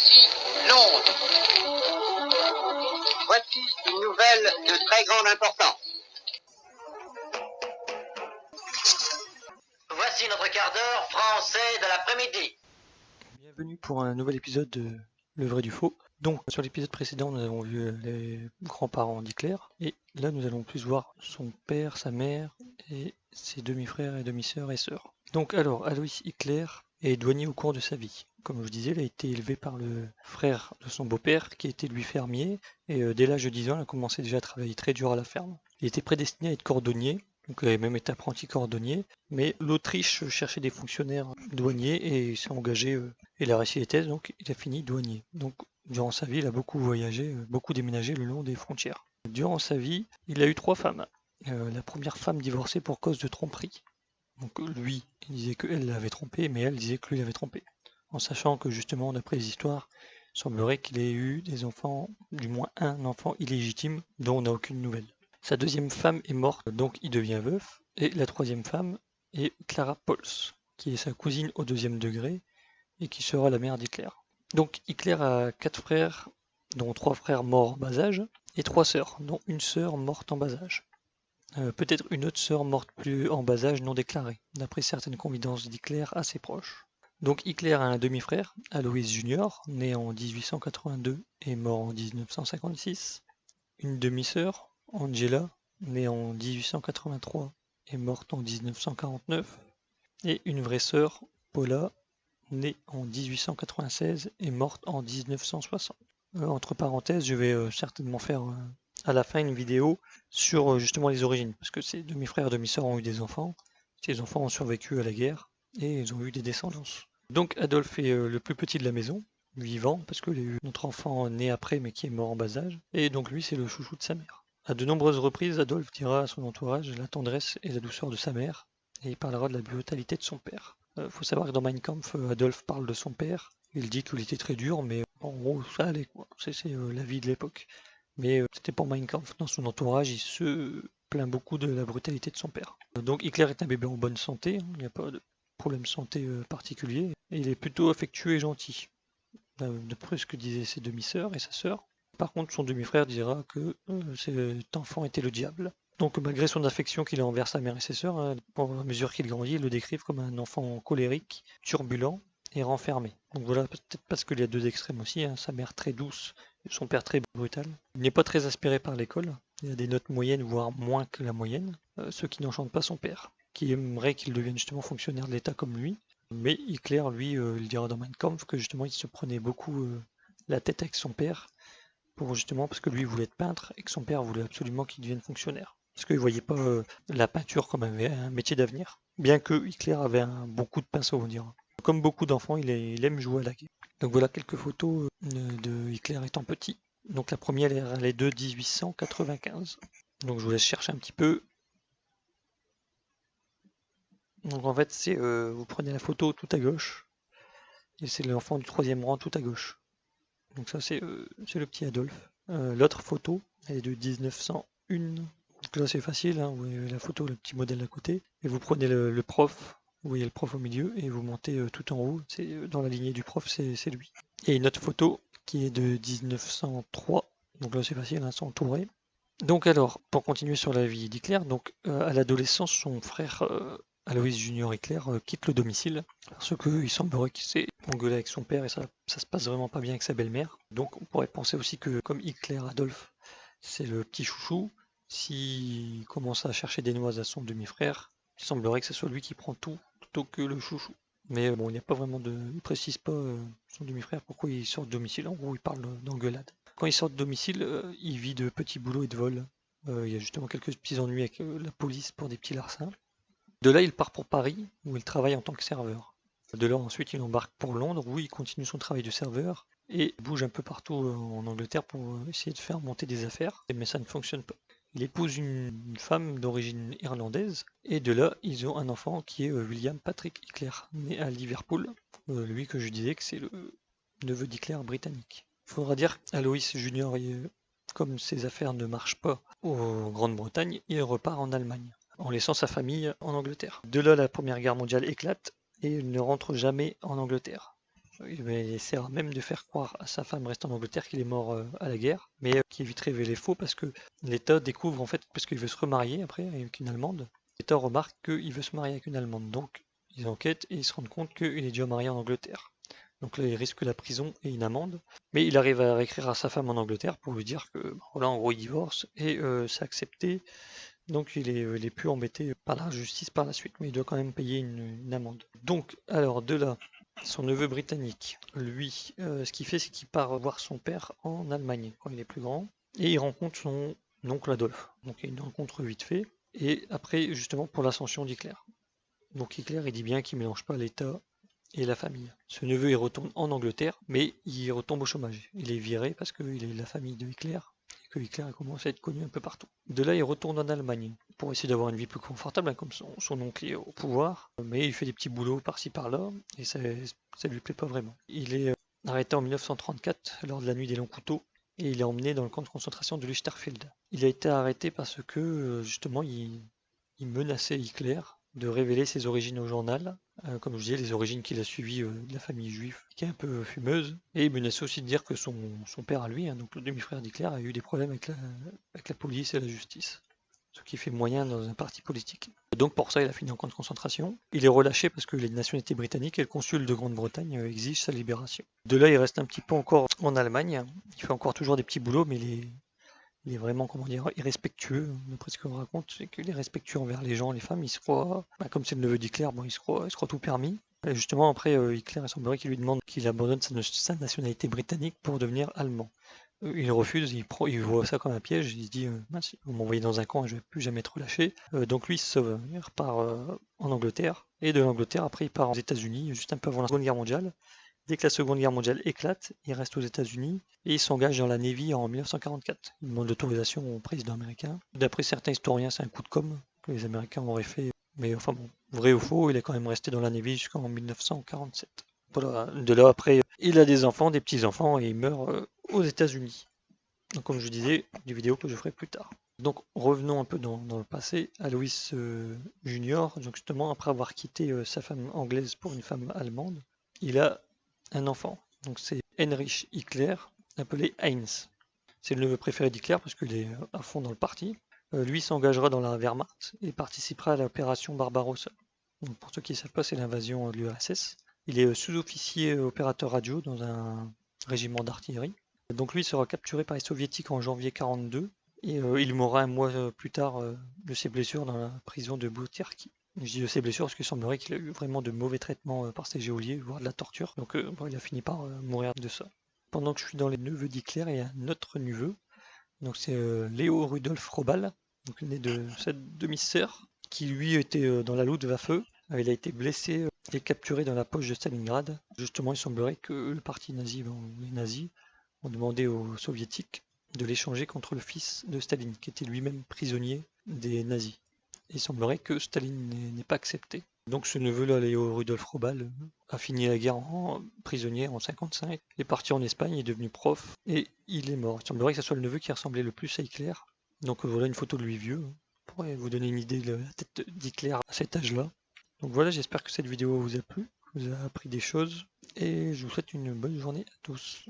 Voici Londres. Voici une nouvelle de très grande importance. Voici notre quart d'heure français de l'après-midi. Bienvenue pour un nouvel épisode de Le Vrai du Faux. Donc sur l'épisode précédent nous avons vu les grands-parents d'Hitler et là nous allons plus voir son père, sa mère et ses demi-frères et demi-sœurs et sœurs. Donc alors Alois Hitler est douanier au cours de sa vie. Comme je vous disais, il a été élevé par le frère de son beau-père qui était lui fermier et dès l'âge de 10 ans il a commencé déjà à travailler très dur à la ferme. Il était prédestiné à être cordonnier. Donc il avait même été apprenti cordonnier, mais l'Autriche cherchait des fonctionnaires douaniers et il s'est engagé, il a réussi les thèses, donc il a fini douanier. Donc durant sa vie, il a beaucoup voyagé, beaucoup déménagé le long des frontières. Durant sa vie, il a eu 3 femmes. La première femme divorcée pour cause de tromperie. Donc lui, il disait qu'elle l'avait trompé, mais elle disait que lui l'avait trompé. En sachant que justement, d'après les histoires, il semblerait qu'il ait eu des enfants, du moins un enfant illégitime, dont on n'a aucune nouvelle. Sa deuxième femme est morte, donc il devient veuf. Et la troisième femme est Clara Pols, qui est sa cousine au 2e degré et qui sera la mère d'Hitler. Donc Hitler a 4 frères, dont 3 frères morts en bas âge, et 3 sœurs, dont une sœur morte en bas âge. Peut-être une autre sœur morte plus en bas âge non déclarée, d'après certaines confidences d'Hitler assez proches. Donc Hitler a un demi-frère, Alois Junior, né en 1882 et mort en 1956. Une demi-sœur, Angela, née en 1883 et morte en 1949. Et une vraie sœur, Paula, née en 1896 et morte en 1960. Entre parenthèses, je vais certainement faire à la fin une vidéo sur justement les origines, parce que ces demi-frères et demi-sœurs ont eu des enfants, ces enfants ont survécu à la guerre et ils ont eu des descendances. Donc Adolphe est le plus petit de la maison, vivant, parce qu'il y a eu notre enfant né après mais qui est mort en bas âge, et donc lui c'est le chouchou de sa mère. À de nombreuses reprises, Adolphe dira à son entourage la tendresse et la douceur de sa mère, et il parlera de la brutalité de son père. Faut savoir que dans Mein Kampf, Adolphe parle de son père, il dit qu'il était très dur, mais en gros ça allait quoi, c'est la vie de l'époque. Mais c'était pour Mein Kampf, dans son entourage, il se plaint beaucoup de la brutalité de son père. Donc Hitler est un bébé en bonne santé, il n'y a pas de problème de santé particulier, et il est plutôt affectueux et gentil, d'après ce que disaient ses demi-sœurs et sa sœur. Par contre, son demi-frère dira que cet enfant était le diable. Donc malgré son affection qu'il a envers sa mère et ses sœurs, à mesure qu'il grandit, ils le décrivent comme un enfant colérique, turbulent et renfermé. Donc voilà, peut-être parce qu'il y a 2 extrêmes aussi, sa mère très douce et son père très brutal. Il n'est pas très aspiré par l'école, il a des notes moyennes, voire moins que la moyenne, ce qui n'enchante pas son père, qui aimerait qu'il devienne justement fonctionnaire de l'État comme lui. Mais Hitler, lui, il dira dans Mein Kampf que justement il se prenait beaucoup la tête avec son père, parce que lui voulait être peintre et que son père voulait absolument qu'il devienne fonctionnaire. Parce qu'il ne voyait pas la peinture comme un métier d'avenir, bien que Hitler avait un bon coup de pinceau, on dira. Comme beaucoup d'enfants, il aime jouer à la guerre. Donc voilà quelques photos de Hitler étant petit. Donc la première, elle est de 1895. Donc je vous laisse chercher un petit peu. Donc en fait, c'est vous prenez la photo tout à gauche, et c'est l'enfant du 3e rang tout à gauche. Donc ça, c'est le petit Adolphe. L'autre photo, elle est de 1901. Donc là, c'est facile, vous voyez la photo, le petit modèle à côté. Et vous prenez le prof, vous voyez le prof au milieu, et vous montez tout en haut. C'est dans la lignée du prof, c'est lui. Et une autre photo qui est de 1903. Donc là, c'est facile, c'est entouré. Donc alors, pour continuer sur la vie d'Hitler, donc à l'adolescence, son frère Alois Junior Hitler quitte le domicile parce qu'il semblerait qu'il s'est engueulé avec son père et ça se passe vraiment pas bien avec sa belle-mère. Donc on pourrait penser aussi que comme Hitler Adolphe, c'est le petit chouchou, s'il commence à chercher des noises à son demi-frère, il semblerait que ce soit lui qui prend tout plutôt que le chouchou. Mais bon, il n'y a pas vraiment il précise pas son demi-frère pourquoi il sort de domicile. En gros, il parle d'engueulade. Quand il sort de domicile, il vit de petits boulots et de vols. Il y a justement quelques petits ennuis avec la police pour des petits larcins. De là, il part pour Paris, où il travaille en tant que serveur. De là, ensuite, il embarque pour Londres, où il continue son travail de serveur et bouge un peu partout en Angleterre pour essayer de faire monter des affaires, mais ça ne fonctionne pas. Il épouse une femme d'origine irlandaise, et de là, ils ont un enfant qui est William Patrick Hitler, né à Liverpool. Lui que je disais que c'est le neveu d'Hitler britannique. Il faudra dire Alois Junior, comme ses affaires ne marchent pas en Grande-Bretagne, il repart en Allemagne, en laissant sa famille en Angleterre. De là, la Première Guerre mondiale éclate et il ne rentre jamais en Angleterre. Il essaiera même de faire croire à sa femme reste en Angleterre qu'il est mort à la guerre, mais qui est vite révélé faux parce que l'État découvre en fait, parce qu'il veut se remarier après avec une Allemande, l'État remarque qu'il veut se marier avec une Allemande, donc ils enquêtent et ils se rendent compte qu'il est déjà marié en Angleterre. Donc là, il risque la prison et une amende, mais il arrive à écrire à sa femme en Angleterre pour lui dire que voilà, en gros, il divorce et c'est accepté. Donc il est plus embêté par la justice par la suite, mais il doit quand même payer une amende. Donc, alors de là, son neveu britannique, lui, ce qu'il fait, c'est qu'il part voir son père en Allemagne quand il est plus grand, et il rencontre son oncle Adolphe. Donc il y a une rencontre vite fait, et après, justement, pour l'ascension d'Hitler. Donc Hitler, il dit bien qu'il mélange pas l'État et la famille. Ce neveu, il retourne en Angleterre, mais il retombe au chômage. Il est viré parce qu'il est de la famille de Hitler, et que Hitler a commencé à être connu un peu partout. De là, il retourne en Allemagne pour essayer d'avoir une vie plus confortable, hein, comme son oncle est au pouvoir, mais il fait des petits boulots par-ci par-là, et ça lui plaît pas vraiment. Il est arrêté en 1934 lors de la nuit des longs couteaux, et il est emmené dans le camp de concentration de Lichterfeld. Il a été arrêté parce que, justement, il menaçait Hitler de révéler ses origines au journal, comme je disais, les origines qu'il a suivies de la famille juive, qui est un peu fumeuse, et il menaçait aussi de dire que son père à lui, hein, donc le demi-frère d'Hitler, a eu des problèmes avec la police et la justice, ce qui fait moyen dans un parti politique. Donc pour ça, il a fini en camp de concentration. Il est relâché parce que les nationalités britanniques et le consul de Grande-Bretagne exigent sa libération. De là, il reste un petit peu encore en Allemagne, il fait encore toujours des petits boulots, mais il est vraiment, comment dire, irrespectueux, d'après ce qu'on raconte, c'est qu'il est respectueux envers les gens, les femmes, il se croit, comme c'est le neveu d'Hitler, bon, il se croit tout permis. Et justement, après, Hitler, il semblerait qu'il lui demande qu'il abandonne sa nationalité britannique pour devenir allemand. Il refuse, il voit ça comme un piège, il se dit, mince, vous m'envoyez dans un camp et je ne vais plus jamais être relâché. Donc lui, il se sauve, il repart en Angleterre, et de l'Angleterre, après, il part aux États-Unis, juste un peu avant la Seconde Guerre mondiale. Dès que la Seconde Guerre mondiale éclate, il reste aux États-Unis et il s'engage dans la Navy en 1944. Il demande l'autorisation au président américain. D'après certains historiens, c'est un coup de com' que les Américains auraient fait. Mais enfin bon, vrai ou faux, il est quand même resté dans la Navy jusqu'en 1947. Voilà. De là, après, il a des enfants, des petits-enfants et il meurt aux États-Unis. Donc, comme je disais, des vidéos que je ferai plus tard. Donc revenons un peu dans le passé à Louis Junior. Donc justement, après avoir quitté sa femme anglaise pour une femme allemande, il a un enfant. Donc c'est Heinrich Hitler, appelé Heinz. C'est le neveu préféré d'Hitler parce qu'il est à fond dans le parti. Lui s'engagera dans la Wehrmacht et participera à l'opération Barbarossa. Donc pour ceux qui ne savent pas, c'est l'invasion de l'URSS. Il est sous-officier opérateur radio dans un régiment d'artillerie. Donc lui sera capturé par les soviétiques en janvier 1942 et il mourra un mois plus tard de ses blessures dans la prison de Boutyrki. Je dis de ses blessures parce qu'il semblerait qu'il a eu vraiment de mauvais traitements par ses geôliers, voire de la torture. Donc bon, il a fini par mourir de ça. Pendant que je suis dans les neveux d'Hitler, il y a un autre neveu. Donc c'est Léo Rudolf Robal, donc né de sa demi-sœur, qui lui était dans la Luftwaffe. Il a été blessé et capturé dans la poche de Stalingrad. Justement, il semblerait que le parti nazi, les nazis, ont demandé aux soviétiques de l'échanger contre le fils de Staline, qui était lui-même prisonnier des nazis. Il semblerait que Staline n'ait pas accepté. Donc ce neveu-là, Léo Rudolf Robal, a fini la guerre en prisonnier en 55, est parti en Espagne, est devenu prof, et il est mort. Il semblerait que ce soit le neveu qui ressemblait le plus à Hitler. Donc voilà une photo de lui vieux, pour vous donner une idée de la tête d'Hitler à cet âge-là. Donc voilà, j'espère que cette vidéo vous a plu, vous a appris des choses, et je vous souhaite une bonne journée à tous.